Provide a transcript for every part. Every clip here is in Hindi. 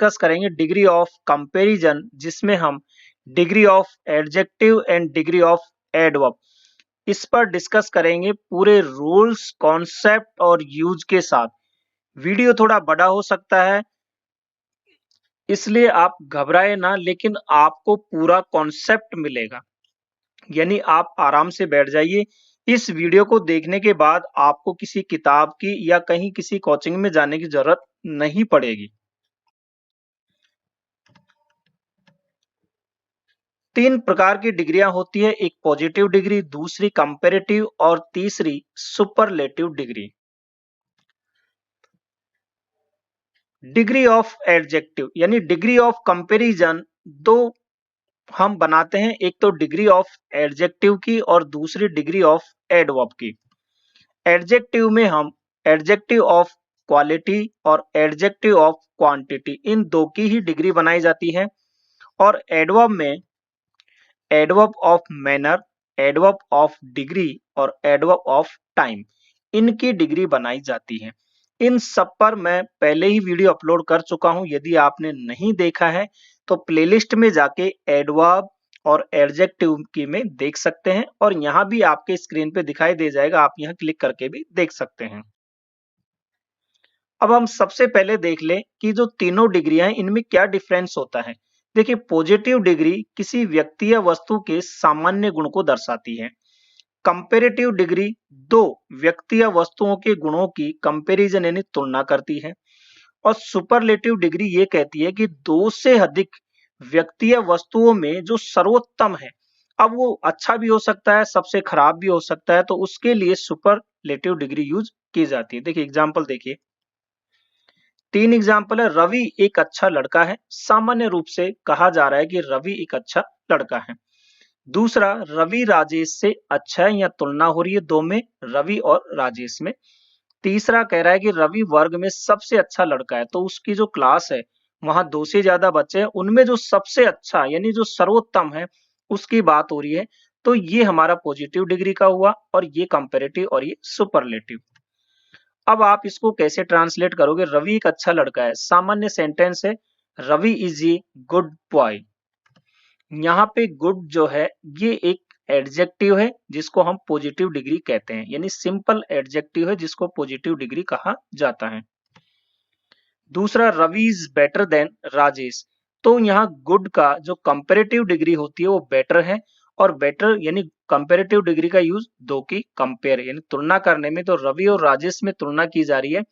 डिस्कस करेंगे डिग्री ऑफ कंपैरिजन, जिसमें हम degree of adjective and degree of adverb इस पर डिस्कस करेंगे पूरे रूल्स, कॉन्सेप्ट और यूज के साथ। वीडियो थोड़ा बड़ा हो सकता है, इसलिए आप घबराए ना, लेकिन आपको पूरा कॉन्सेप्ट मिलेगा, यानी आप आराम से बैठ जाइए। इस वीडियो को देखने के बाद आपको किसी किताब की या कहीं किसी कोचिंग में जाने की जरूरत नहीं पड़ेगी। 3 प्रकार की डिग्रियां होती है, एक पॉजिटिव डिग्री, दूसरी कंपैरेटिव और तीसरी superlative degree. Degree of adjective यानी डिग्री ऑफ कंपैरिजन दो हम बनाते हैं, एक तो डिग्री ऑफ एडजेक्टिव की और दूसरी डिग्री ऑफ एडवर्ब की। एडजेक्टिव में हम एडजेक्टिव ऑफ क्वालिटी और एडजेक्टिव ऑफ क्वांटिटी इन दो की ही डिग्री बनाई जाती है, और एडवर्ब में adverb of manner, adverb of degree और एडवर्ब ऑफ टाइम इनकी डिग्री बनाई जाती है। इन सब पर मैं पहले ही वीडियो अपलोड कर चुका हूं, यदि आपने नहीं देखा है तो प्लेलिस्ट में जाके एडवर्ब और एडजेक्टिव की में देख सकते हैं, और यहां भी आपके स्क्रीन पे दिखाई दे जाएगा, आप यहां क्लिक करके भी देख सकते हैं। अब हम सबसे पहले देख लें कि जो तीनों डिग्रियां हैं इनमें क्या डिफरेंस होता है। देखिए, पॉजिटिव डिग्री किसी व्यक्ति या वस्तु के सामान्य गुण को दर्शाती है। कंपैरेटिव डिग्री दो व्यक्ति या वस्तुओं के गुणों की कंपैरिजन यानी तुलना करती है, और सुपरलेटिव डिग्री ये कहती है कि दो से अधिक व्यक्ति या वस्तुओं में जो सर्वोत्तम है, अब वो अच्छा भी हो सकता है, सबसे खराब भी हो सकता है, तो उसके लिए सुपरलेटिव डिग्री यूज की जाती है। देखिए एग्जाम्पल देखिए, 3 एग्जाम्पल है। रवि एक अच्छा लड़का है, सामान्य रूप से कहा जा रहा है कि रवि एक अच्छा लड़का है। दूसरा, रवि राजेश से अच्छा है, या तुलना हो रही है दो में, रवि और राजेश में। तीसरा कह रहा है कि रवि वर्ग में सबसे अच्छा लड़का है, तो उसकी जो क्लास है वहां 2 से ज्यादा बच्चे हैं, उनमें जो सबसे अच्छा यानी जो सर्वोत्तम है उसकी बात हो रही है। तो ये हमारा पॉजिटिव डिग्री का हुआ, और ये कंपैरेटिव और ये सुपरलेटिव। अब आप इसको कैसे ट्रांसलेट करोगे? रवि एक अच्छा लड़का है, सामान्य सेंटेंस है, Ravi is a good boy. यहाँ पे गुड जो है ये एक एडजेक्टिव है जिसको हम पॉजिटिव डिग्री कहते हैं, यानी सिंपल एडजेक्टिव है जिसको पॉजिटिव डिग्री कहा जाता है। दूसरा, Ravi is better than Rajesh, तो यहाँ गुड का जो कंपैरेटिव डिग्री होती है वो बेटर है, और बेटर यानी कंपैरेटिव डिग्री का यूज दो की कंपेयर यानी तुलना करने में, तो रवि और राजेश में तुलना की जा रही है,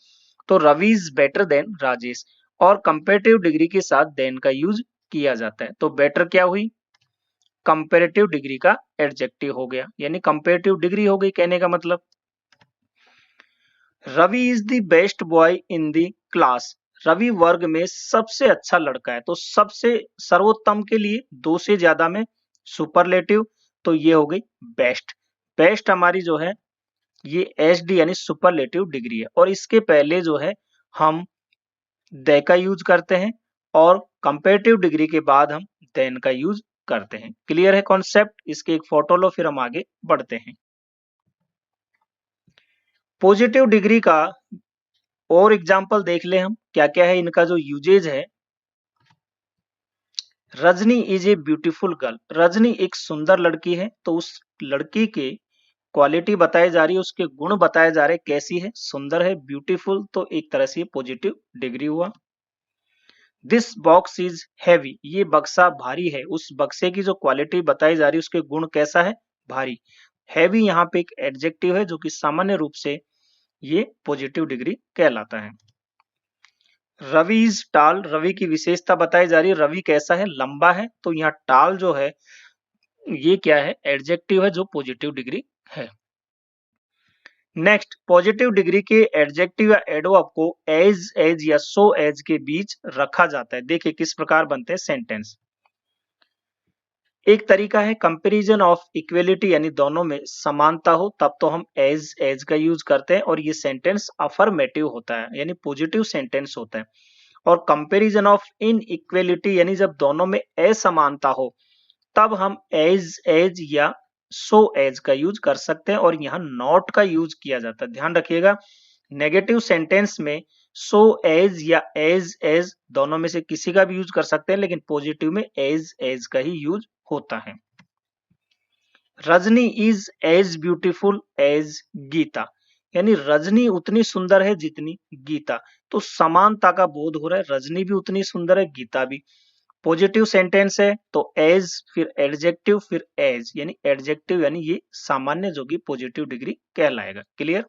तो Ravi is better than Rajesh, और कंपैरेटिव डिग्री के साथ देन का यूज किया जाता है। तो बेटर क्या हुई? कंपैरेटिव डिग्री का एडजेक्टिव हो गया, यानी कंपैरेटिव डिग्री हो गई कहने का मतलब। Ravi is the best boy in the class, Ravi वर्ग में सबसे अच्छा लड़का है, तो सबसे सर्वोत्तम के लिए 2 से ज्यादा में सुपरलेटिव, तो ये हो गई बेस्ट। बेस्ट हमारी जो है ये एसडी यानी सुपरलेटिव डिग्री है, और इसके पहले जो है हम दे का यूज करते हैं, और कंपैरेटिव डिग्री के बाद हम देन का यूज करते हैं। क्लियर है कॉन्सेप्ट? इसके एक फोटो लो, फिर हम आगे बढ़ते हैं। पॉजिटिव डिग्री का और एग्जाम्पल देख ले हम क्या क्या है, इनका जो यूजेज है। Rajni is a beautiful girl, Rajni एक सुंदर लड़की है, तो उस लड़की के क्वालिटी बताई जा रही है, उसके गुण बताए जा रहे हैं, कैसी है? सुंदर है, ब्यूटीफुल, तो एक तरह से पॉजिटिव डिग्री हुआ। दिस बॉक्स इज हैवी, ये बक्सा भारी है, उस बक्से की जो क्वालिटी बताई जा रही है उसके गुण कैसा है? भारी। हैवी यहाँ पे एक एडजेक्टिव है जो कि सामान्य रूप से ये पॉजिटिव डिग्री कहलाता है। रवि इज टाल, रवि की विशेषता बताई जा रही है, रवि कैसा है? लंबा है, तो यहाँ टाल जो है ये क्या है? एडजेक्टिव है जो पॉजिटिव डिग्री है। नेक्स्ट, पॉजिटिव डिग्री के एडजेक्टिव या एडवर्ब को एज या सो एज के बीच रखा जाता है। देखिए किस प्रकार बनते हैं सेंटेंस। एक तरीका है कंपैरिजन ऑफ इक्वलिटी, यानी दोनों में समानता हो तब तो हम एज का यूज करते हैं, और ये सेंटेंस अफर्मेटिव होता है यानी पॉजिटिव सेंटेंस होता है। और कंपैरिजन ऑफ इनइक्वलिटी यानी जब दोनों में असमानता हो तब हम एज या सो एज का यूज कर सकते हैं, और यहाँ नॉट का यूज किया जाता है। ध्यान रखिएगा, नेगेटिव सेंटेंस में सो एज या एज दोनों में से किसी का भी यूज कर सकते हैं, लेकिन पॉजिटिव में एज का ही यूज होता है। Rajni is as beautiful as Geeta, यानी रजनी उतनी सुंदर है जितनी गीता। तो समानता का बोध हो रहा है, रजनी भी उतनी सुंदर है, गीता भी। पॉजिटिव सेंटेंस है तो एज फिर एडजेक्टिव फिर एज, यानी एडजेक्टिव यानी ये सामान्य जो कि पॉजिटिव डिग्री कहलाएगा। Clear.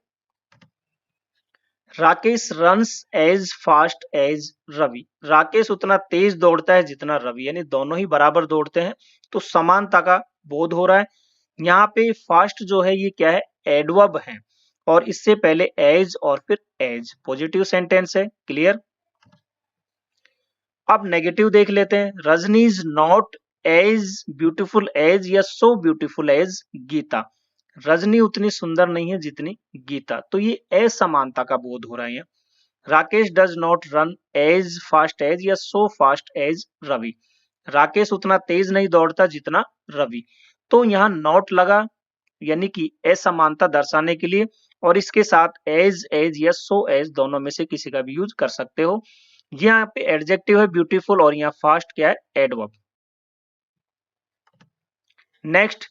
Rakesh runs as fast as Ravi, Rakesh उतना तेज दौड़ता है जितना रवि, यानी दोनों ही बराबर दौड़ते हैं, तो समानता का बोध हो रहा है। यहाँ पे फास्ट जो है ये क्या है, एडवर्ब है, और इससे पहले एज और फिर एज, पॉजिटिव सेंटेंस है। क्लियर। अब नेगेटिव देख लेते हैं। Rajni is not as beautiful as या so beautiful as Geeta, Rajni उतनी सुंदर नहीं है जितनी गीता, तो ये असमानता का बोध हो रहा है। Rakesh does not run as fast as या so fast as Ravi, Rakesh उतना तेज नहीं दौड़ता जितना रवि, तो यहाँ नॉट लगा यानी कि असमानता दर्शाने के लिए, और इसके साथ एज या सो एज दोनों में से किसी का भी यूज कर सकते हो। यहाँ पे एडजेक्टिव है ब्यूटीफुल और यहाँ फास्ट क्या है, एडवर्ब। नेक्स्ट,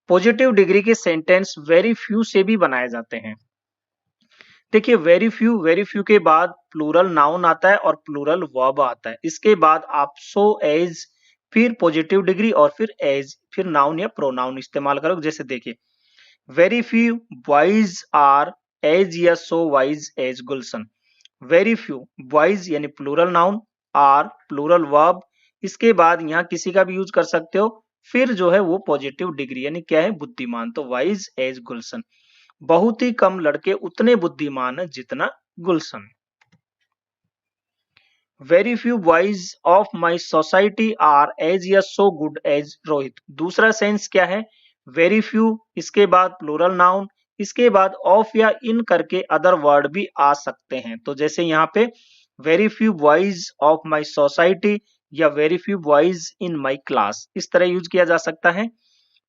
पॉजिटिव डिग्री के सेंटेंस वेरी फ्यू से भी बनाए जाते हैं। देखिए वेरी फ्यू के बाद प्लूरल नाउन आता है और प्लूरल वर्ब आता है, इसके बाद आप सो एज फिर पॉजिटिव डिग्री और फिर एज फिर नाउन या प्रोनाउन इस्तेमाल करो। जैसे देखिए very few boys are as या so wise as Gulshan, very few boys यानी plural noun, are plural verb, इसके बाद यहाँ किसी का भी यूज कर सकते हो, फिर जो है वो पॉजिटिव डिग्री यानी क्या है, बुद्धिमान, तो वाइज एज गुलशन। बहुत ही कम लड़के उतने बुद्धिमान है जितना Gulshan. Very few boys of my society are as या सो गुड एज रोहित, दूसरा सेंस क्या है, वेरी फ्यू, इसके बाद प्लूरल नाउन, इसके बाद ऑफ या इन करके अदर वर्ड भी आ सकते हैं। तो जैसे यहाँ पे very few boys of my society या very few boys in my class, इस तरह यूज किया जा सकता है।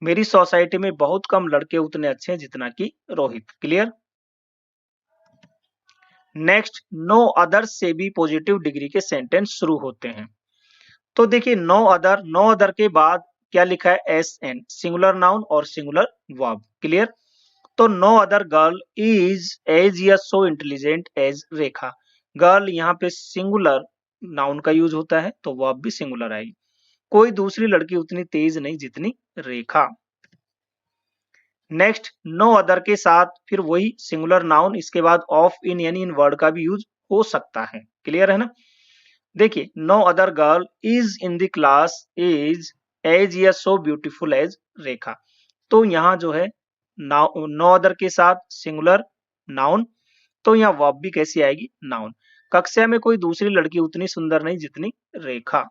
मेरी सोसाइटी में बहुत कम लड़के उतने अच्छे हैं जितना कि Rohit. Clear. Next, no other से भी पॉजिटिव डिग्री के सेंटेंस शुरू होते हैं। तो देखिए नो अदर के बाद क्या लिखा है, एस एन, सिंगुलर नाउन और सिंगुलर वर्ब। क्लियर। तो no other girl is as या so intelligent as Rekha, girl यहाँ पे सिंगुलर नाउन का यूज होता है तो वर्ब भी सिंगुलर आएगी, कोई दूसरी लड़की उतनी तेज नहीं जितनी रेखा। नेक्स्ट, नो अदर के साथ फिर वही सिंगुलर नाउन, इसके बाद ऑफ इन यानी इन वर्ड का भी यूज हो सकता है। क्लियर है ना। देखिए no other girl is in the class is as या सो ब्यूटीफुल एज रेखा, तो यहाँ जो है नो अदर के साथ सिंगुलर नाउन, तो यहाँ वर्ब भी कैसी आएगी, नाउन। कक्षा में कोई दूसरी लड़की उतनी सुंदर नहीं जितनी रेखा।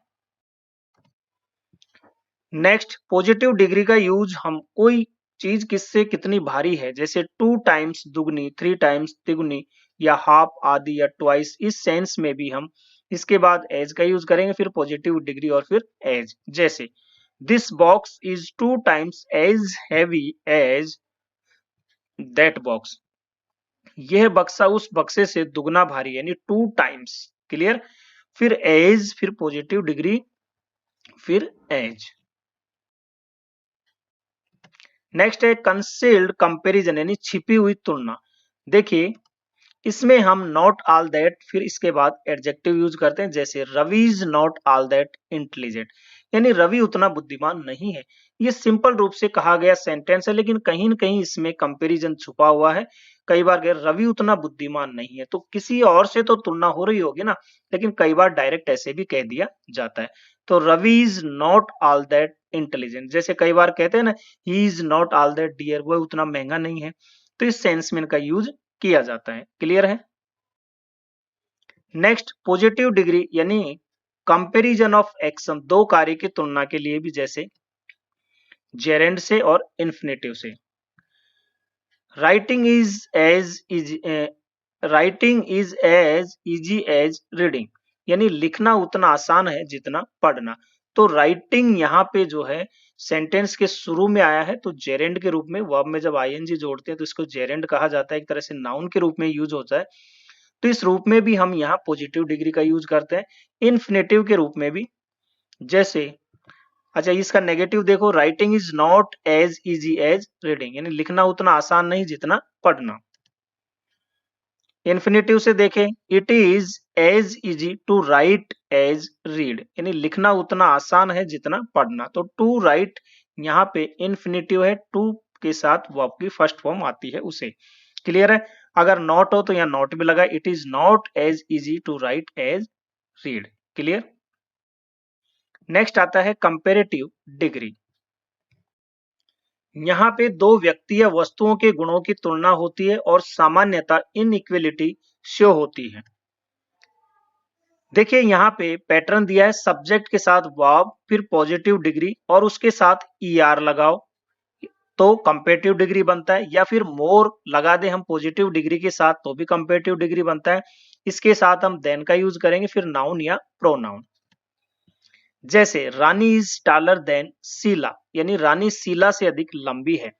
नेक्स्ट, पॉजिटिव डिग्री का यूज हम कोई चीज किससे कितनी भारी है, जैसे 2 टाइम्स दुगनी, 3 टाइम्स तिगुनी या हाफ आदि या ट्वाइस, इस सेंस में भी हम इसके बाद एज का यूज करेंगे, फिर पॉजिटिव डिग्री और फिर एज। जैसे this box is 2 times as heavy as that box, यह बक्सा उस बक्से से दुगना भारी यानी 2 टाइम्स। क्लियर। फिर एज फिर पॉजिटिव डिग्री फिर एज। नेक्स्ट है कंसील्ड कंपैरिजन यानी छिपी हुई तुलना। देखिए इसमें हम नॉट ऑल दैट फिर इसके बाद एडजेक्टिव यूज करते हैं, जैसे Ravi is not all that intelligent, यानी रवि उतना बुद्धिमान नहीं है। ये सिंपल रूप से कहा गया सेंटेंस है, लेकिन कहीं न कहीं इसमें कंपैरिजन छुपा हुआ है। कई बार कह रवि उतना बुद्धिमान नहीं है, तो किसी और से तो तुलना हो रही होगी ना, लेकिन कई बार डायरेक्ट ऐसे भी कह दिया जाता है। तो Ravi is not all that intelligent, जैसे कई बार कहते हैं ना he is not all that dear, वो उतना महंगा नहीं है, तो इस सेंस में इनका यूज किया जाता है। क्लियर है। नेक्स्ट, पॉजिटिव डिग्री यानी कंपैरिजन ऑफ एक्शन, दो कार्य की तुलना के लिए भी, जैसे जेरेंड से और इन्फिनेटिव से। Writing is as easy as reading, यानी लिखना उतना आसान है जितना पढ़ना। तो राइटिंग यहाँ पे जो है सेंटेंस के शुरू में आया है तो जेरेंड के रूप में, वर्ब में जब आईएनजी जोड़ते हैं तो इसको जेरेंड कहा जाता है, एक तरह से नाउन के रूप में यूज होता है। तो इस रूप में भी हम यहाँ पॉजिटिव डिग्री का यूज करते हैं, इन्फिनेटिव के रूप में भी। जैसे अच्छा इसका नेगेटिव देखो, writing is not as easy as reading, यानी लिखना उतना आसान नहीं जितना पढ़ना। इन्फिनेटिव से देखें, it is as easy to write as read, यानी लिखना उतना आसान है जितना पढ़ना। तो टू राइट यहाँ पे इन्फिनेटिव है, टू के साथ वर्ब की फर्स्ट फॉर्म आती है उसे। क्लियर है? अगर नॉट हो तो यहाँ नॉट भी लगा, it is not as easy to write as read. Clear? Next आता है कंपेरेटिव डिग्री। यहाँ पे दो व्यक्ति या वस्तुओं के गुणों की तुलना होती है और सामान्यतः इनइक्वलिटी शो होती है। देखिए यहाँ पे पैटर्न दिया है, सब्जेक्ट के साथ वर्ब, फिर पॉजिटिव डिग्री और उसके साथ ईआर लगाओ तो कंपेरेटिव डिग्री बनता है, या फिर मोर लगा दे हम पॉजिटिव डिग्री के साथ तो भी कंपेरेटिव डिग्री बनता है। इसके साथ हम देन का यूज करेंगे, फिर नाउन या प्रोनाउन। जैसे रानी इज टालर देन शीला, यानी रानी शीला से अधिक लंबी है,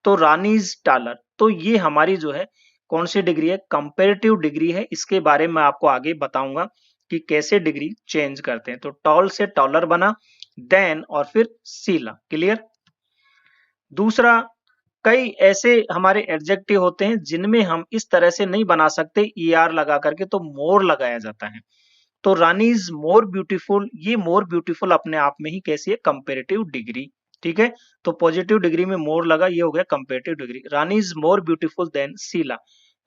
तो रानी इज टालर, तो ये हमारी जो है कौन सी डिग्री है? कंपेरेटिव डिग्री है। इसके बारे में आपको आगे बताऊंगा कि कैसे डिग्री चेंज करते हैं। तो टॉल से टॉलर बना, देन और फिर शीला। क्लियर? दूसरा, कई ऐसे हमारे एडजेक्टिव होते हैं जिनमें हम इस तरह से नहीं बना सकते ईआर लगा करके, तो मोर लगाया जाता है। तो रानी इज मोर ब्यूटीफुल, ये मोर ब्यूटीफुल अपने आप में ही कैसी है? Comparative degree. ठीक है, तो पॉजिटिव डिग्री में मोर लगा, ये हो गया comparative degree. Rani is more beautiful than Sheila,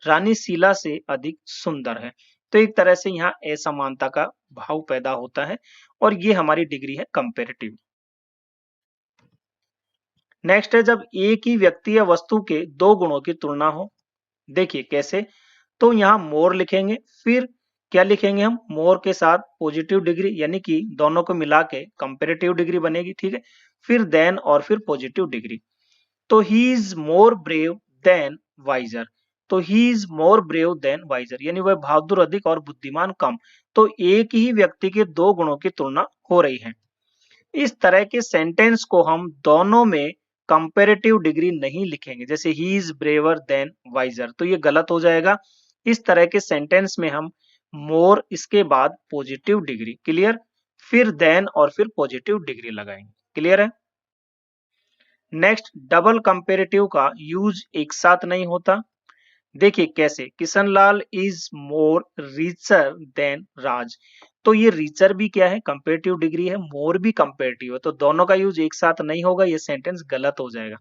Rani Sheila से अधिक सुंदर है। तो एक तरह से यहाँ असमानता का भाव पैदा होता है और ये हमारी डिग्री है कंपेरेटिव। नेक्स्ट है जब एक ही व्यक्ति या वस्तु के दो गुणों की तुलना हो। देखिए कैसे, तो यहाँ मोर लिखेंगे, फिर क्या लिखेंगे हम? मोर के साथ पॉजिटिव डिग्री, यानी कि दोनों को मिला के कंपेरेटिव डिग्री बनेगी। ठीक है, फिर देन और फिर पॉजिटिव डिग्री। तो he is more brave than wiser, तो he is more brave than wiser, यानी वह बहादुर अधिक और बुद्धिमान कम। तो एक ही व्यक्ति के दो गुणों की तुलना हो रही है। इस तरह के सेंटेंस को हम दोनों में कंपेरेटिव डिग्री नहीं लिखेंगे, जैसे he is braver than wiser, तो ये गलत हो जाएगा। इस तरह के सेंटेंस में हम मोर, इसके बाद पॉजिटिव डिग्री, क्लियर, फिर देन और फिर पॉजिटिव डिग्री लगाएंगे। क्लियर है? नेक्स्ट, डबल कंपेरेटिव का यूज एक साथ नहीं होता। देखिए कैसे, Kishanlal is more richer than Raj, तो ये रिचर भी क्या है? कंपेरेटिव डिग्री है, मोर भी कंपेरेटिव है, तो दोनों का यूज एक साथ नहीं होगा, ये सेंटेंस गलत हो जाएगा।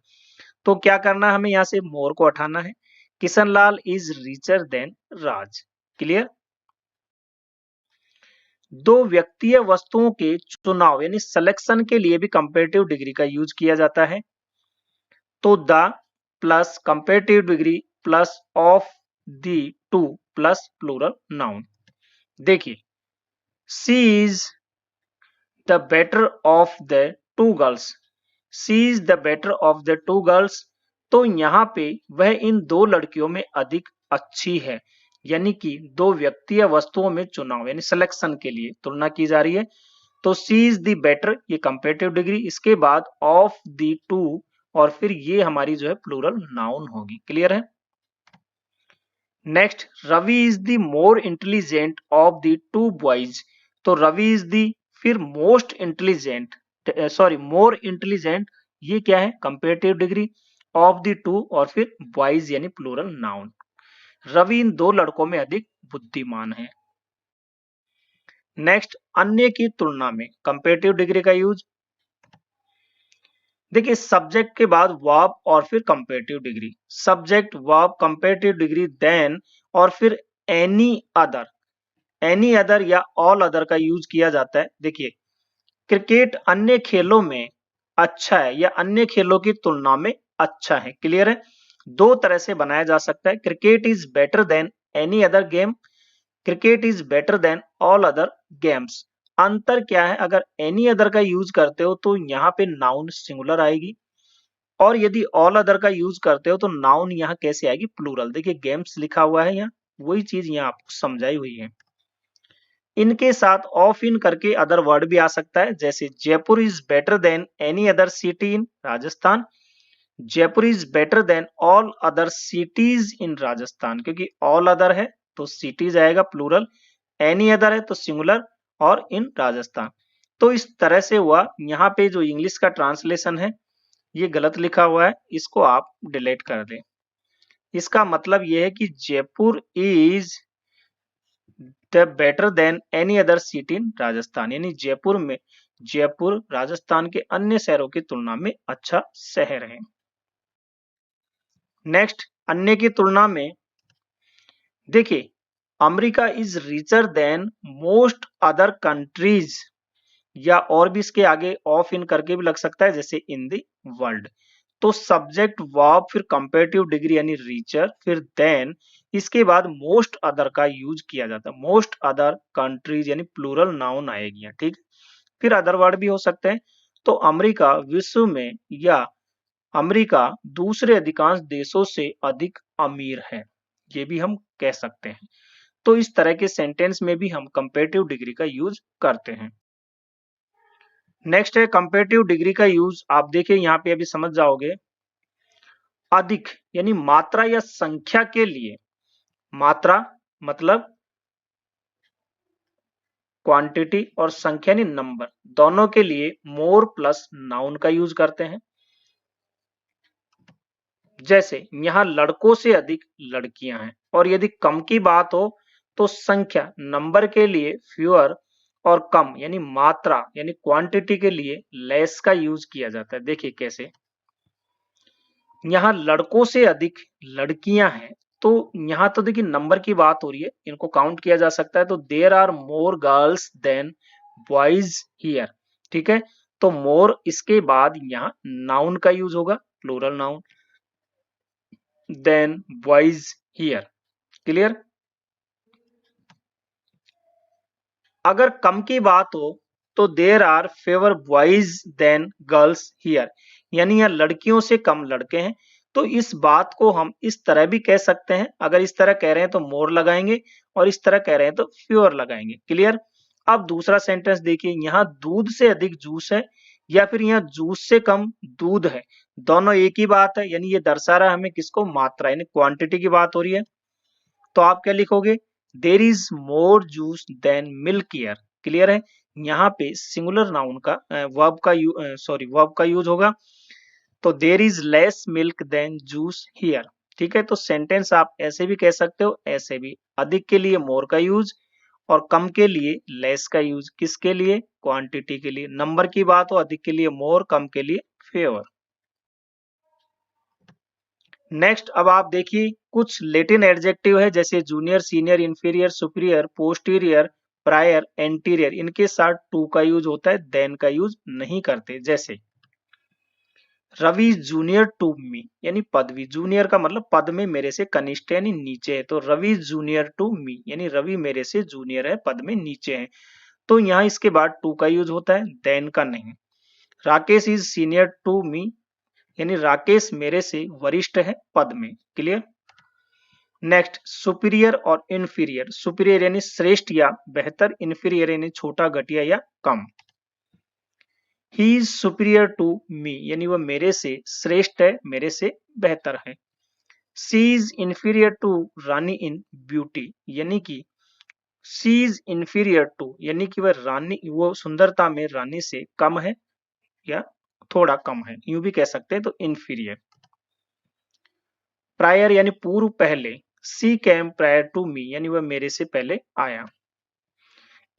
तो क्या करना है हमें? यहाँ से मोर को हटाना है, Kishanlal is richer than Raj. Clear? दो व्यक्ति या वस्तुओं के चुनाव यानी सिलेक्शन के लिए भी कंपेरेटिव डिग्री का यूज किया जाता है। तो the plus comparative degree plus of the two plus plural noun. देखिए, she is the better of the two girls, she is the better of the two girls, तो यहाँ पे वह इन दो लड़कियों में अधिक अच्छी है, यानी कि दो व्यक्ति या वस्तुओं में चुनाव यानी सिलेक्शन के लिए तुलना की जा रही है। तो सी इज द बेटर, ये कंपेरेटिव डिग्री, इसके बाद ऑफ द टू और फिर ये हमारी जो है प्लूरल नाउन होगी। क्लियर है? Next, Ravi is the more intelligent of the two boys, तो रवि इज द, फिर most intelligent, sorry more intelligent, ये क्या है? Comparative degree, of the two और फिर बॉयज यानी प्लूरल नाउन। रवि इन दो लड़कों में अधिक बुद्धिमान है। नेक्स्ट, अन्य की तुलना में कंपेरेटिव डिग्री का यूज। देखिए, सब्जेक्ट के बाद वर्ब और फिर comparative degree, subject verb comparative degree, than और फिर एनी अदर, एनी अदर या ऑल अदर का यूज किया जाता है। देखिए, क्रिकेट अन्य खेलों में अच्छा है या अन्य खेलों की तुलना में अच्छा है। क्लियर है? दो तरह से बनाया जा सकता है, cricket is better then any other game, cricket is better then all other games. अंतर क्या है? अगर एनी अदर का यूज करते हो तो यहाँ पे नाउन सिंगुलर आएगी, और यदि ऑल अदर का यूज करते हो तो नाउन यहाँ कैसे आएगी? प्लूरल। देखिए गेम्स लिखा हुआ है यहाँ, वही चीज यहाँ आपको समझाई हुई है। इनके साथ ऑफ इन करके अदर वर्ड भी आ सकता है, जैसे Jaipur is better then any other city in Rajasthan. Jaipur is better then all other cities in Rajasthan, क्योंकि ऑल अदर है तो सिटीज आएगा प्लूरल, एनी अदर है तो सिंगुलर, और इन राजस्थान। तो इस तरह से हुआ। यहाँ पे जो इंग्लिश का ट्रांसलेशन है ये गलत लिखा हुआ है, इसको आप डिलीट कर दें। इसका मतलब ये है कि Jaipur is the better then any other city in Rajasthan, यानी जयपुर राजस्थान के अन्य शहरों की तुलना में अच्छा शहर है। नेक्स्ट, अन्य की तुलना में देखिए, America is richer than most other countries, या और भी इसके आगे ऑफ इन करके भी लग सकता है, जैसे इन द वर्ल्ड। तो सब्जेक्ट वर्ब फिर कंपेरेटिव डिग्री यानी रिचर, फिर देन इसके बाद मोस्ट अदर का यूज किया जाता है। मोस्ट अदर कंट्रीज यानी प्लूरल नाउन आएगी, ठीक। फिर अदर वर्ड भी हो सकते हैं। तो अमेरिका विश्व में, या अमेरिका दूसरे अधिकांश देशों से अधिक अमीर है, ये भी हम कह सकते हैं। तो इस तरह के सेंटेंस में भी हम कंपेरेटिव डिग्री का यूज करते हैं। नेक्स्ट है कंपेरेटिव डिग्री का यूज। आप देखिए यहाँ पे अभी समझ जाओगे। अधिक यानी मात्रा या संख्या के लिए, मात्रा मतलब क्वांटिटी और संख्या यानी नंबर, दोनों के लिए मोर प्लस नाउन का यूज करते हैं। जैसे यहाँ लड़कों से अधिक लड़कियां हैं, और यदि कम की बात हो तो संख्या नंबर के लिए फ्यूअर, और कम यानी मात्रा यानी क्वांटिटी के लिए लेस का यूज किया जाता है। देखिए कैसे, यहाँ लड़कों से अधिक लड़कियां हैं, तो यहाँ तो देखिए नंबर की बात हो रही है, इनको काउंट किया जा सकता है। तो there are more girls than boys here, ठीक है। तो मोर इसके बाद यहाँ नाउन का यूज होगा, plural noun, than boys here. Clear. अगर कम की बात हो तो there are fewer boys than girls here, यानी यहाँ लड़कियों से कम लड़के हैं। तो इस बात को हम इस तरह भी कह सकते हैं, अगर इस तरह कह रहे हैं तो मोर लगाएंगे, और इस तरह कह रहे हैं तो फ्यूअर लगाएंगे। क्लियर। अब दूसरा सेंटेंस देखिए, यहाँ दूध से अधिक जूस है, या फिर यहाँ जूस से कम दूध है, दोनों एक ही बात है, यानी ये दर्शा रहा है हमें किसको, मात्रा यानी क्वांटिटी की बात हो रही है। तो आप क्या लिखोगे, there is more juice than milk here. Clear है। यहाँ पे सिंगुलर नाउन का वर्ब का यूज होगा। तो there is less milk than juice here, ठीक है। तो सेंटेंस आप ऐसे भी कह सकते हो, ऐसे भी। अधिक के लिए मोर का यूज, और कम के लिए लेस का यूज। किसके लिए, क्वांटिटी के लिए। नंबर की बात हो, अधिक के लिए मोर, कम के लिए फेवर। नेक्स्ट, अब आप देखिए कुछ लैटिन एडजेक्टिव है, जैसे junior, senior, inferior, superior, posterior, prior, anterior. इनके साथ टू का यूज होता है, देन का यूज नहीं करते। जैसे रवि जूनियर टू मी, यानी पदवी, जूनियर का मतलब पद में मेरे से कनिष्ठ यानी नीचे है। तो रवि जूनियर टू मी, यानी रवि मेरे से जूनियर है, पद में नीचे है। तो यहाँ इसके बाद टू का यूज होता है, देन का नहीं। Rakesh is senior to me, यानी राकेश मेरे से वरिष्ठ है पद में। क्लियर। नेक्स्ट, सुपीरियर और इन्फीरियर। सुपीरियर यानी श्रेष्ठ या बेहतर, इन्फीरियर यानी छोटा, घटिया या कम। He is superior to me, यानी वह मेरे से श्रेष्ठ है, मेरे से बेहतर है। She is inferior to Rani in beauty, यानी कि सी इज इन्फीरियर टू, यानी कि वो सुंदरता में रानी से कम है या थोड़ा कम है, यूं भी कह सकते हैं। तो इन्फीरियर। प्रायर यानी पूर्व, पहले। सी कैम प्रायर टू मी, यानी वह मेरे से पहले आया।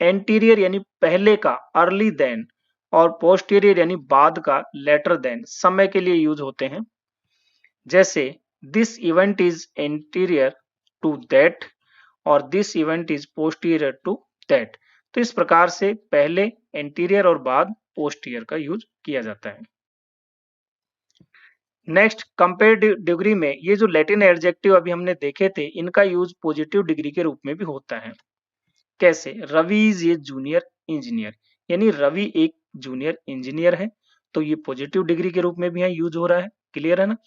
एंटीरियर यानी पहले का, अर्ली देन। और पोस्टीरियर यानी बाद का, लेटर देन, समय के लिए यूज होते हैं। जैसे this event is anterior to that, और this event is posterior to that. तो इस प्रकार से पहले, एंटीरियर और बाद पोस्टीरियर का यूज किया जाता है। नेक्स्ट, कंपेरेटिव डिग्री में ये जो लैटिन एडजेक्टिव अभी हमने देखे थे, इनका यूज पॉजिटिव डिग्री के रूप में भी होता है। कैसे, Ravi is a junior engineer, यानी रवि एक जूनियर इंजीनियर है। तो ये पॉजिटिव डिग्री के रूप में भी यहाँ यूज हो रहा है। क्लियर है ना,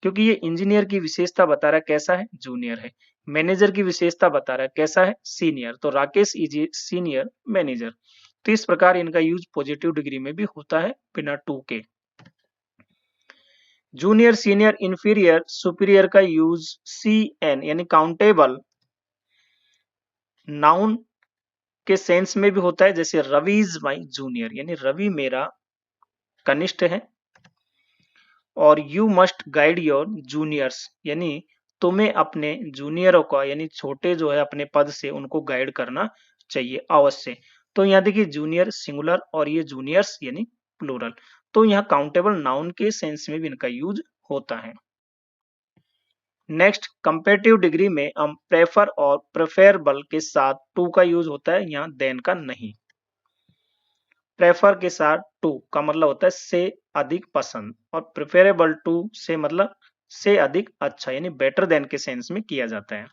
क्योंकि ये इंजीनियर की विशेषता बता रहा है, कैसा है, जूनियर है। मैनेजर की विशेषता बता रहा है, कैसा है, सीनियर, तो Rakesh is a senior manager. तो इस प्रकार इनका यूज पॉजिटिव डिग्री में भी होता है बिना टू के। जूनियर, सीनियर, इंफीरियर, सुपीरियर का यूज सी एन यानी काउंटेबल नाउन के सेंस में भी होता है, जैसे रवि इज माई जूनियर यानी रवि मेरा कनिष्ठ है। और you must guide your juniors यानी तुम्हें अपने जूनियरों का यानी छोटे जो है अपने पद से उनको गाइड करना चाहिए अवश्य। तो यहाँ देखिए जूनियर सिंगुलर और ये जूनियर्स यानी प्लूरल। तो यहाँ काउंटेबल नाउन के सेंस में भी इनका यूज होता है। नेक्स्ट, कंपेरेटिव डिग्री में हम प्रेफर और प्रेफरेबल के साथ टू का यूज होता है, यहाँ देन का नहीं। प्रेफर के साथ टू का मतलब होता है से अधिक पसंद, और प्रेफरेबल टू से मतलब से अधिक अच्छा यानी बेटर देन के सेंस में किया जाता है।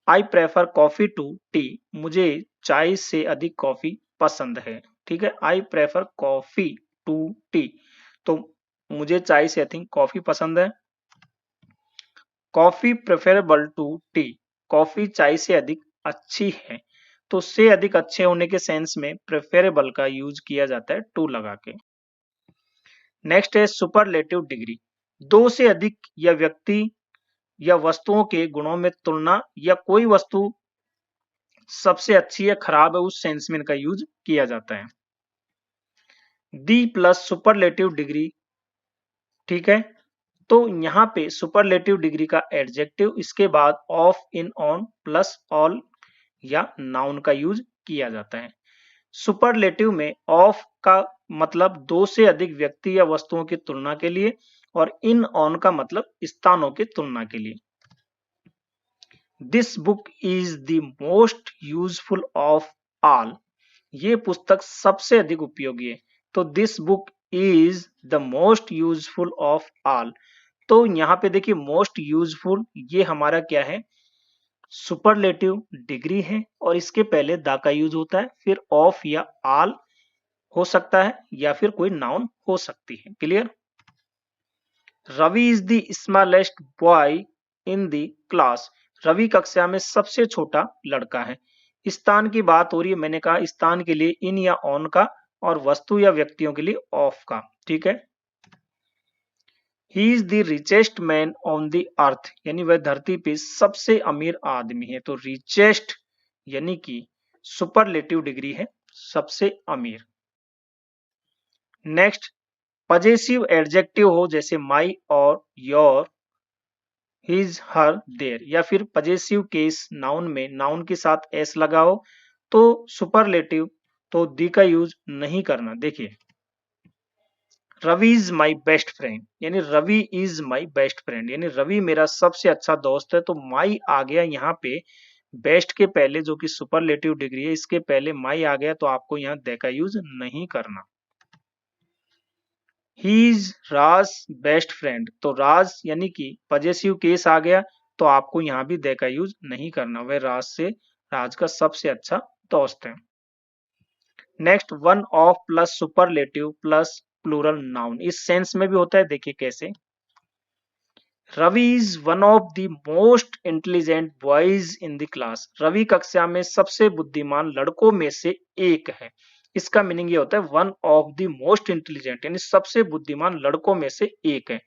I prefer coffee to tea, मुझे चाय से अधिक कॉफी पसंद है। ठीक है, I prefer coffee to tea, तो मुझे चाय से अधिक कॉफी पसंद है। Coffee preferable to tea, coffee चाय से अधिक अच्छी है। तो से अधिक अच्छे होने के सेंस में प्रेफरेबल का यूज किया जाता है टू लगा के। नेक्स्ट है सुपरलेटिव डिग्री, दो से अधिक या व्यक्ति या वस्तुओं के गुणों में तुलना, या कोई वस्तु सबसे अच्छी या खराब है उस सेंस में इनका यूज किया जाता है। दी प्लस सुपरलेटिव डिग्री, ठीक है, तो यहाँ पे सुपरलेटिव डिग्री का एडजेक्टिव इसके बाद of, in, on plus all या नाउन का यूज किया जाता है। सुपरलेटिव में ऑफ का मतलब दो से अधिक व्यक्ति या वस्तुओं की तुलना के लिए, और इन ऑन का मतलब स्थानों की तुलना के लिए। This book is the most useful of all, ये पुस्तक सबसे अधिक उपयोगी है। तो this book is the most useful of all, तो यहाँ पे देखिए मोस्ट यूजफुल ये हमारा क्या है, सुपरलेटिव डिग्री है, और इसके पहले द का यूज होता है, फिर ऑफ या ऑल हो सकता है, या फिर कोई नाउन हो सकती है। Clear. Ravi is the smallest boy in the class, Ravi कक्षा में सबसे छोटा लड़का है। स्थान की बात हो रही है, मैंने कहा स्थान के लिए इन या ऑन का, और वस्तु या व्यक्तियों के लिए ऑफ का। ठीक है। He is the richest man on the earth, यानी वह धरती पे सबसे अमीर आदमी है। तो रिचेस्ट यानी कि सुपरलेटिव डिग्री है, सबसे अमीर। नेक्स्ट, पजेसिव एडजेक्टिव हो जैसे माई और योर, हिज, हर, देयर, या फिर पजेसिव केस नाउन में नाउन के साथ एस लगा हो तो सुपरलेटिव, तो दी का यूज नहीं करना। देखिए Ravi is my best friend, यानी Ravi is my best friend यानी रवि मेरा सबसे अच्छा दोस्त है। तो माई आ गया यहाँ पे बेस्ट के पहले, जो कि सुपरलेटिव डिग्री है, इसके पहले माई आ गया, तो आपको यहाँ दे का यूज नहीं करना। He is Raj best friend, तो राज यानी कि पजेसिव केस आ गया, तो आपको यहाँ भी दे का यूज नहीं करना, वह राज का सबसे अच्छा दोस्त है। Next, one of plus superlative plus plural noun, इस सेंस में भी होता है। देखिए कैसे, Ravi is one of the most intelligent boys in the class, Ravi कक्षा में सबसे बुद्धिमान लड़कों में से एक है। इसका मीनिंग ये होता है one of the most intelligent यानी सबसे बुद्धिमान लड़कों में से एक है।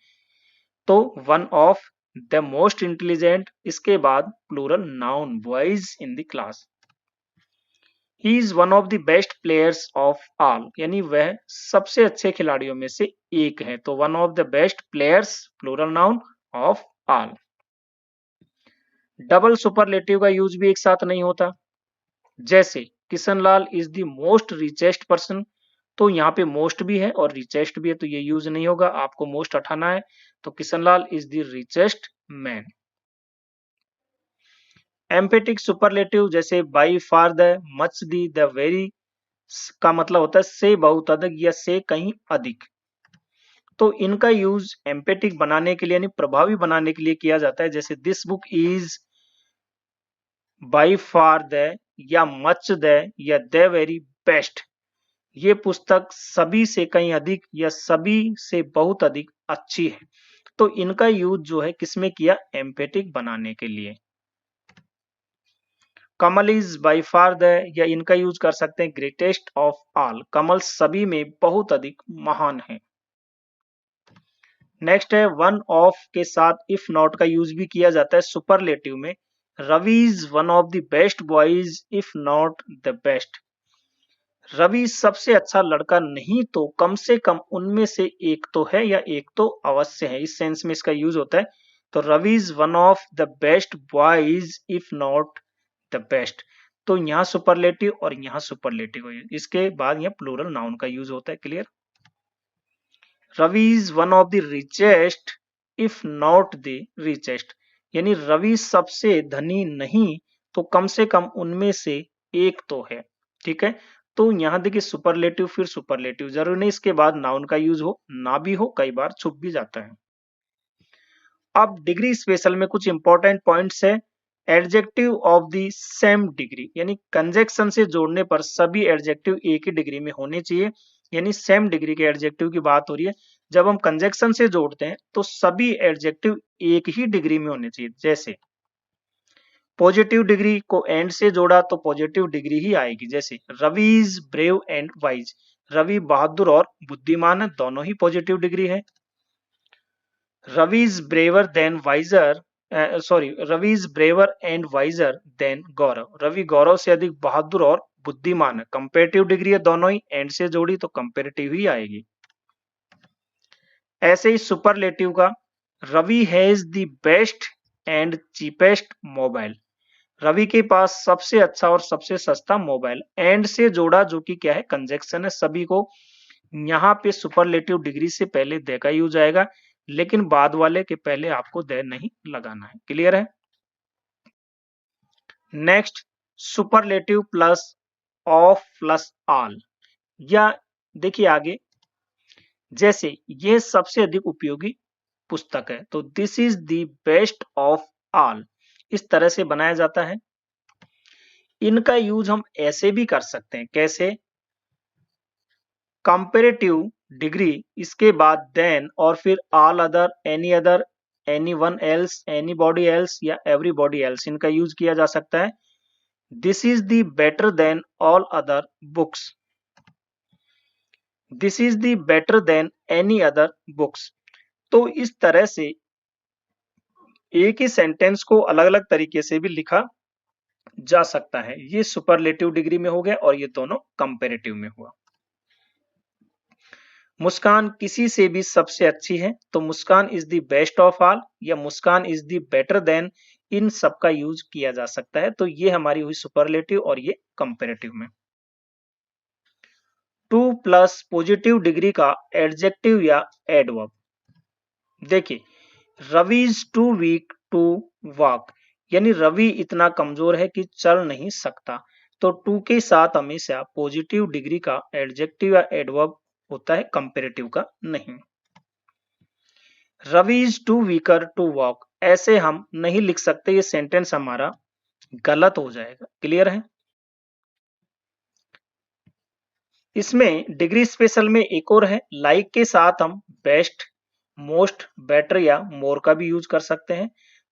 तो one of the most intelligent, इसके बाद plural noun boys in the class. He is one of the best players of all, यानी वह सबसे अच्छे खिलाड़ियों में से एक है। तो one of the best players plural noun of all. Double superlative का यूज भी एक साथ नहीं होता, जैसे Kishanlal is the most richest person, तो यहाँ पे मोस्ट भी है और रिचेस्ट भी है, तो ये यूज नहीं होगा, आपको मोस्ट हटाना है। तो Kishanlal is the richest man. Emphatic superlative जैसे by far the, much the very का मतलब होता है से बहुत अधिक या से कहीं अधिक। तो इनका यूज एम्पेटिक बनाने के लिए यानी प्रभावी बनाने के लिए किया जाता है, जैसे this book is by far the, या मच द, या द वेरी बेस्ट, ये पुस्तक सभी से कहीं अधिक या सभी से बहुत अधिक अच्छी है। तो इनका यूज जो है किसमें किया, एम्पेटिक बनाने के लिए। कमल इज बाई फार द, या इनका यूज कर सकते हैं ग्रेटेस्ट ऑफ ऑल, कमल सभी में बहुत अधिक महान है। नेक्स्ट है वन ऑफ के साथ इफ नॉट का यूज भी किया जाता है सुपरलेटिव में। Ravi is one of the best boys if not the best. Ravi सबसे अच्छा लड़का नहीं तो कम से कम उनमें से एक तो है या एक तो अवश्य है, इस सेंस में इसका यूज होता है। तो Ravi is one of the best boys if not the best. तो यहाँ सुपरलेटिव और यहाँ सुपरलेटिव, इसके बाद यहाँ प्लूरल नाउन का यूज होता है। Clear. Ravi is one of the richest if not the richest, यानी रवि सबसे धनी नहीं तो कम से कम उनमें से एक तो है। ठीक है, तो यहां देखिए सुपरलेटिव फिर सुपरलेटिव, जरूरी नहीं इसके बाद नाउन का यूज हो, ना भी हो, कई बार छुप भी जाता है। अब डिग्री स्पेशल में कुछ इंपॉर्टेंट पॉइंट्स है। Adjective of the same degree, यानी कंजक्शन से जोड़ने पर सभी एडजेक्टिव एक ही डिग्री में होने चाहिए, यानी सेम डिग्री के एडजेक्टिव की बात हो रही है। जब हम कंजक्शन से जोड़ते हैं तो सभी एडजेक्टिव एक ही डिग्री में होने चाहिए। जैसे पॉजिटिव डिग्री को एंड से जोड़ा तो पॉजिटिव डिग्री ही आएगी। जैसे Ravi is brave and wise, Ravi बहादुर और बुद्धिमान है, दोनों ही पॉजिटिव डिग्री है। Ravi is braver than wiser, Ravi is braver and wiser than Gaurav, Ravi Gaurav से अधिक बहादुर और बुद्धिमान है, कंपेरेटिव डिग्री है, दोनों ही एंड से जोड़ी तो कंपेरेटिव ही आएगी। ऐसे ही सुपरलेटिव का, Ravi has the best and cheapest mobile, Ravi के पास सबसे अच्छा और सबसे सस्ता मोबाइल, एंड से जोड़ा जो कि क्या है कंजक्शन है सभी को। यहाँ पे सुपरलेटिव डिग्री से पहले दे का यूज आएगा, लेकिन बाद वाले के पहले आपको दे नहीं लगाना है। क्लियर है। Next superlative plus of plus all, या देखिए आगे, जैसे ये सबसे अधिक उपयोगी पुस्तक है तो this is the best of all, इस तरह से बनाया जाता है। इनका यूज हम ऐसे भी कर सकते हैं, कैसे, कंपेरेटिव डिग्री इसके बाद देन और फिर all other, any one else, anybody else या एवरीबॉडी एल्स, इनका यूज किया जा सकता है। This is the better then all other books, this is the better then any other books. तो इस तरह से एक ही सेंटेंस को अलग अलग तरीके से भी लिखा जा सकता है। ये सुपरलेटिव डिग्री में हो गया और ये दोनों कंपेरेटिव में हुआ। मुस्कान किसी से भी सबसे अच्छी है तो Muskan is the best of all या Muskan is the better than, इन सब का यूज किया जा सकता है। तो ये हमारी हुई सुपरलेटिव और ये कंपेरेटिव में। 2 प्लस पॉजिटिव डिग्री का एडजेक्टिव या एडवर्ब, देखिए Ravi is too weak to walk, यानी रवि इतना कमजोर है कि चल नहीं सकता। तो टू के साथ हमेशा पॉजिटिव डिग्री का एडजेक्टिव या एडवर्ब होता है, कंपेरेटिव का नहीं। Ravi is too weaker to walk, ऐसे हम नहीं लिख सकते, ये सेंटेंस हमारा गलत हो जाएगा। क्लियर है। इसमें डिग्री स्पेशल में एक और है, लाइक के साथ हम बेस्ट, मोस्ट, बेटर या मोर का भी यूज कर सकते हैं।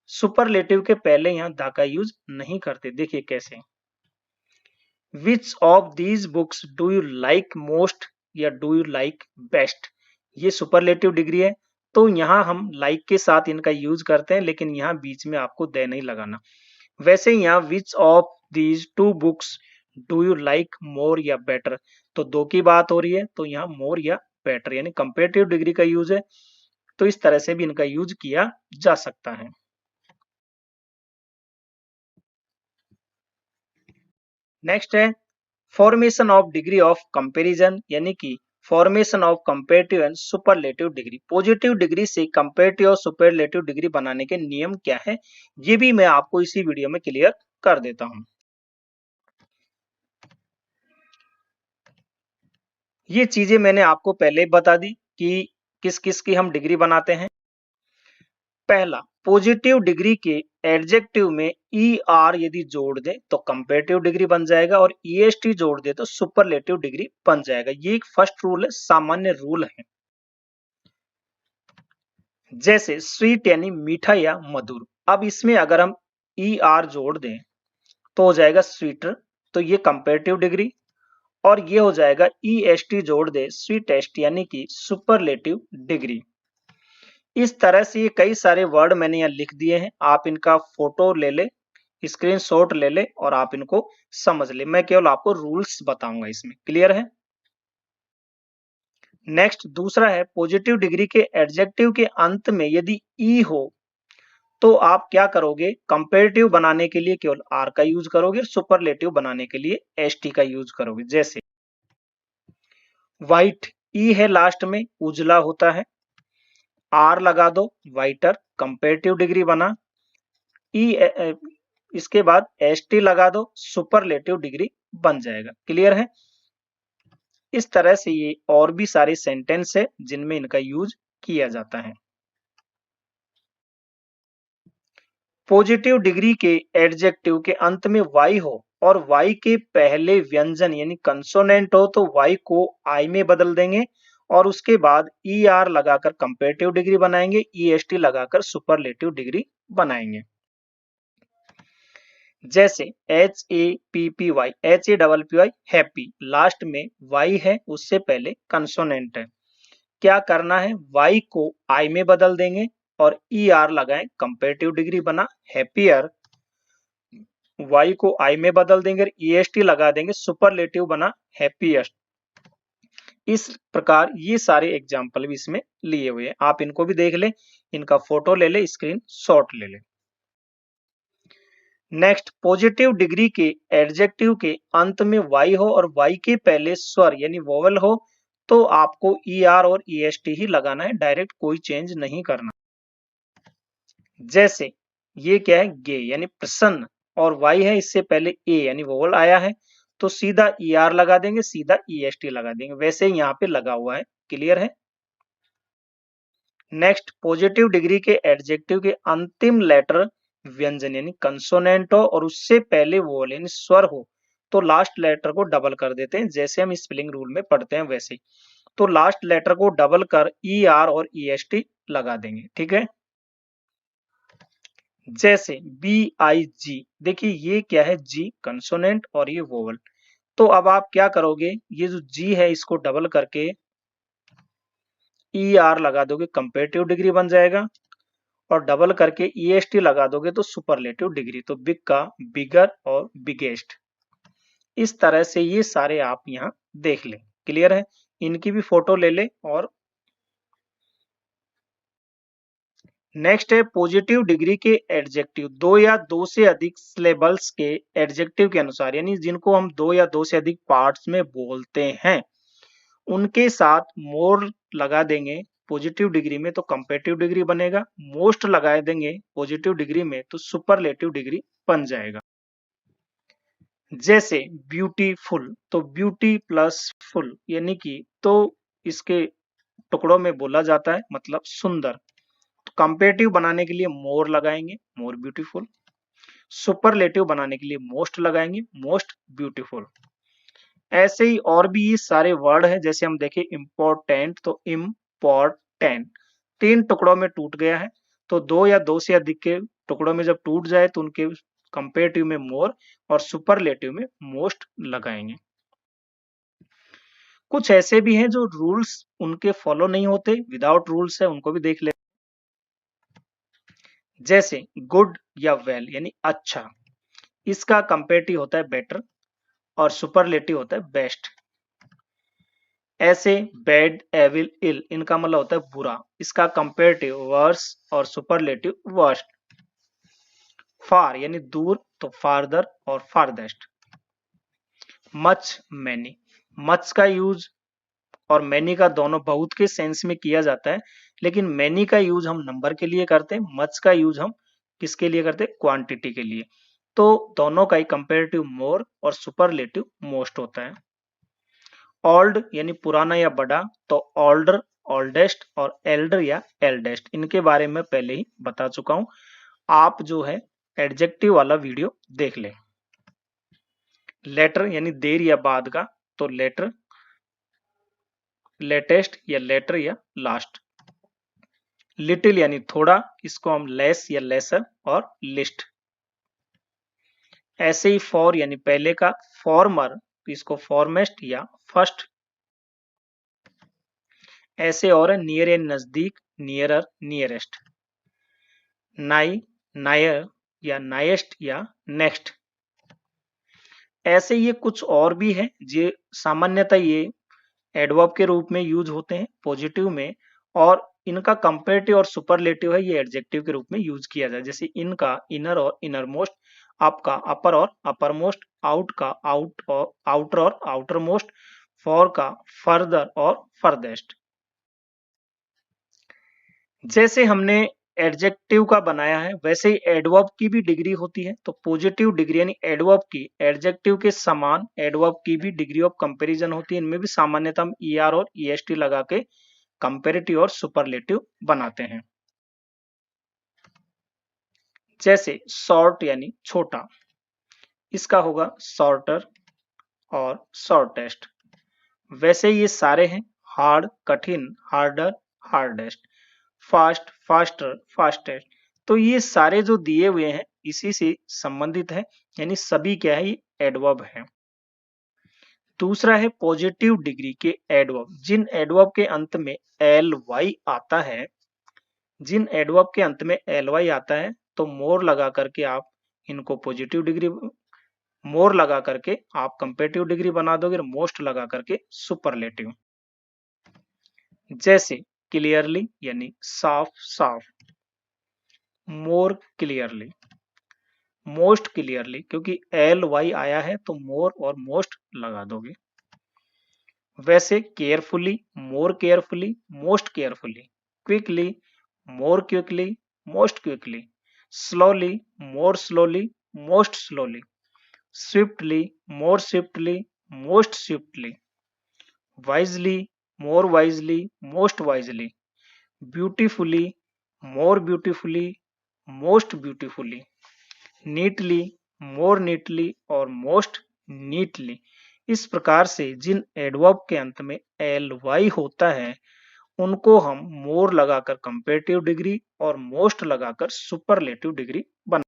सुपरलेटिव के पहले यहां द का यूज नहीं करते। देखिए कैसे, which of these books do you like most या डू यू लाइक बेस्ट, ये सुपरलेटिव डिग्री है तो यहाँ हम लाइक के साथ इनका यूज करते हैं, लेकिन यहाँ बीच में आपको दे नहीं लगाना। वैसे यहाँ which of these two books do you like more या बेटर, तो दो की बात हो रही है तो यहाँ मोर या बेटर यानी कंपेरेटिव डिग्री का यूज है, तो इस तरह से भी इनका यूज किया जा सकता है। नेक्स्ट है formation of degree of comparison, यानी कि formation of comparative and superlative degree. Positive degree से कंपैरेटिव और सुपरलेटिव डिग्री बनाने के नियम क्या है, ये भी मैं आपको इसी वीडियो में क्लियर कर देता हूं। ये चीजें मैंने आपको पहले बता दी कि किस किस की हम डिग्री बनाते हैं। पहला, पॉजिटिव डिग्री के एडजेक्टिव में ई आर यदि जोड़ दे तो कंपैरेटिव डिग्री बन जाएगा और ईएसटी जोड़ दे तो सुपरलेटिव डिग्री बन जाएगा। ये एक फर्स्ट रूल है, सामान्य रूल है। जैसे स्वीट यानी मीठा या मधुर, अब इसमें अगर हम ई आर जोड़ दें तो हो जाएगा स्वीटर, तो ये कंपेरेटिव डिग्री। और ये हो जाएगा EST जोड़ दे स्वीटेस्ट यानी कि सुपरलेटिव डिग्री। इस तरह से ये कई सारे वर्ड मैंने यहाँ लिख दिए हैं, आप इनका फोटो ले ले, स्क्रीनशॉट ले ले और आप इनको समझ ले। मैं केवल आपको रूल्स बताऊंगा इसमें, क्लियर है। नेक्स्ट दूसरा है पॉजिटिव डिग्री के एडजेक्टिव के अंत में यदि ई हो तो आप क्या करोगे, कंपेरेटिव बनाने के लिए केवल आर का यूज करोगे, सुपरलेटिव बनाने के लिए एसटी का यूज करोगे। जैसे व्हाइट, ई है लास्ट में, उजला होता है, आर लगा दो, वाइटर, कंपेरेटिव डिग्री बना। ई इसके बाद एसटी लगा दो, सुपरलेटिव डिग्री बन जाएगा, क्लियर है। इस तरह से ये और भी सारे सेंटेंस है जिनमें इनका यूज किया जाता है। पॉजिटिव डिग्री के एडजेक्टिव के अंत में वाई हो और वाई के पहले व्यंजन यानी कंसोनेंट हो तो वाई को आई में बदल देंगे और उसके बाद ई आर लगाकर कंपेरेटिव डिग्री बनाएंगे, ई एस टी लगाकर सुपरलेटिव डिग्री बनाएंगे। जैसे HAPPY, HAPPY हैप्पी, लास्ट में वाई है, उससे पहले कंसोनेंट है। क्या करना है, वाई को आई में बदल देंगे और ई आर लगाएं, कंपेरेटिव डिग्री बना हैप्पियर। वाई को आई में बदल देंगे, EST लगा देंगे, सुपरलेटिव बना हैप्पीएस्ट। इस प्रकार ये सारे एग्जाम्पल भी इसमें लिए हुए हैं, आप इनको भी देख ले, इनका फोटो ले ले, स्क्रीन शॉट ले ले। नेक्स्ट पॉजिटिव डिग्री के एडजेक्टिव के अंत में वाई हो और वाई के पहले स्वर यानी वोवेल हो तो आपको ER और EST ही लगाना है, डायरेक्ट कोई चेंज नहीं करना। जैसे ये क्या है, गे यानी प्रसन्न, और वाई है, इससे पहले ए यानी वोवल आया है तो सीधा ER लगा देंगे, सीधा EST लगा देंगे, वैसे ही यहाँ पे लगा हुआ है, क्लियर है। नेक्स्ट पॉजिटिव डिग्री के एडजेक्टिव के अंतिम लेटर व्यंजन यानी कंसोनेंट हो और उससे पहले वोवल यानी स्वर हो तो लास्ट लेटर को डबल कर देते हैं, जैसे हम स्पेलिंग रूल में पढ़ते हैं वैसे ही। तो लास्ट लेटर को डबल कर ER और EST लगा देंगे, ठीक है। जैसे BIG, देखिए ये क्या है, जी कंसोनेंट और ये वोवल। तो अब आप क्या करोगे, ये जो जी है इसको डबल करके ER लगा दोगे, कंपेरेटिव डिग्री बन जाएगा, और डबल करके EST लगा दोगे तो सुपरलेटिव डिग्री, तो बिग का बिगर और बिगेस्ट। इस तरह से ये सारे आप यहाँ देख लें, क्लियर है। इनकी भी फोटो ले ले। और नेक्स्ट है पॉजिटिव डिग्री के एडजेक्टिव दो या दो से अधिक सिलेबल्स के एडजेक्टिव के अनुसार यानी जिनको हम दो या दो से अधिक पार्ट्स में बोलते हैं उनके साथ मोर लगा देंगे पॉजिटिव डिग्री में तो कंपेरेटिव डिग्री बनेगा, मोस्ट लगा देंगे पॉजिटिव डिग्री में तो सुपरलेटिव डिग्री बन जाएगा। जैसे ब्यूटीफुल, तो ब्यूटी प्लस फुल यानी कि तो इसके टुकड़ों में बोला जाता है मतलब सुंदर, तो कंपेरेटिव बनाने के लिए मोर लगाएंगे, मोर ब्यूटीफुल। सुपरलेटिव बनाने के लिए मोस्ट लगाएंगे, मोस्ट ब्यूटीफुल। ऐसे ही और भी ये सारे वर्ड हैं, जैसे हम देखें इम्पोर्टेंट, तो इम्पोर्टेंट तीन टुकड़ों में टूट गया है, तो दो या दो से अधिक के टुकड़ों में जब टूट जाए तो उनके कंपेरेटिव में मोर और सुपरलेटिव में मोस्ट लगाएंगे। कुछ ऐसे भी हैं जो रूल्स उनके फॉलो नहीं होते, विदाउट रूल्स है, उनको भी देख ले। जैसे गुड या वेल यानी अच्छा, इसका कंपेरेटिव होता है बेटर और सुपरलेटिव होता है बेस्ट। ऐसे बैड, एविल, इल, इनका मतलब होता है बुरा, इसका कंपेरेटिव वर्स और सुपरलेटिव वर्स्ट। फार यानी दूर तो फारदर और फारदेस्ट। मच, मैनी, मच का यूज और मैनी का दोनों बहुत के सेंस में किया जाता है, लेकिन मैनी का यूज हम नंबर के लिए करते हैं, मच का यूज हम किसके लिए करते हैं, क्वांटिटी के लिए। तो दोनों का ही कंपेरेटिव मोर और सुपरलेटिव मोस्ट होता है। ओल्ड यानी पुराना या बड़ा, तो ओल्डर, ओल्डेस्ट और एल्डर या एल्डेस्ट, इनके बारे में पहले ही बता चुका हूं, आप जो है एडजेक्टिव वाला वीडियो देख लें। लेटर यानी देर या बाद का, तो लेटर, लेटेस्ट या लेटर या लास्ट। लिटिल यानी थोड़ा, इसको हम लेस या लेसर और लिस्ट। ऐसे ही फॉर यानी पहले का फॉर्मर, तो इसको फॉरमेस्ट या फर्स्ट। ऐसे और है नियर यानी नजदीक, नियरर, नियरेस्ट। नाई, नायर या नाइएस्ट या नेक्स्ट। ऐसे ये कुछ और भी है जो सामान्यतः ये एडवर्ब के रूप में यूज होते हैं पॉजिटिव में, और इनका कंपेरेटिव और सुपरलेटिव है ये एडजेक्टिव के रूप में यूज किया जाए। जैसे इनका इनर और इनर मोस्ट, अप का अपर और अपर मोस्ट, आउट का आउट और आउटर और आउटर मोस्ट, फॉर का फर्दर और फर्देस्ट। जैसे हमने एडजेक्टिव का बनाया है वैसे ही एडवर्ब की भी डिग्री होती है। तो पॉजिटिव डिग्री यानी एडवर्ब की एडजेक्टिव के समान एडवर्ब की भी डिग्री ऑफ कंपैरिजन होती है। इनमें भी सामान्यतः हम ईआर और ईएसटी लगा के कंपैरेटिव और सुपरलेटिव बनाते हैं। जैसे शॉर्ट यानी छोटा, इसका होगा शॉर्टर और शॉर्टेस्ट। वैसे ये सारे हैं हार्ड, कठिन, harder, hardest, fast, faster, fastest. तो ये सारे जो दिए हुए हैं इसी से संबंधित है, यानी सभी क्या है ये एडवर्ब है। दूसरा है पॉजिटिव डिग्री के एडवर्ब। जिन एडवर्ब के अंत में एल वाई आता है, जिन एडवर्ब के अंत में एल वाई आता है तो मोर लगा करके आप इनको पॉजिटिव डिग्री, मोर लगा करके आप कंपेरेटिव डिग्री बना दोगे, मोस्ट लगा करके सुपरलेटिव। जैसे क्लियरली यानी साफ साफ, मोर क्लियरली, मोस्ट क्लियरली, क्योंकि एल वाई आया है तो मोर और मोस्ट लगा दोगे। वैसे carefully, more carefully, most carefully, quickly, more quickly, most quickly, slowly, more slowly, most slowly, swiftly, more swiftly, most swiftly, wisely, more wisely, most wisely, beautifully, more beautifully, most beautifully, neatly, more neatly और मोस्ट नीटली। इस प्रकार से जिन एडवर्ब के अंत में एल वाई होता है उनको हम मोर लगाकर कंपेरेटिव डिग्री और मोस्ट लगाकर सुपरलेटिव डिग्री बना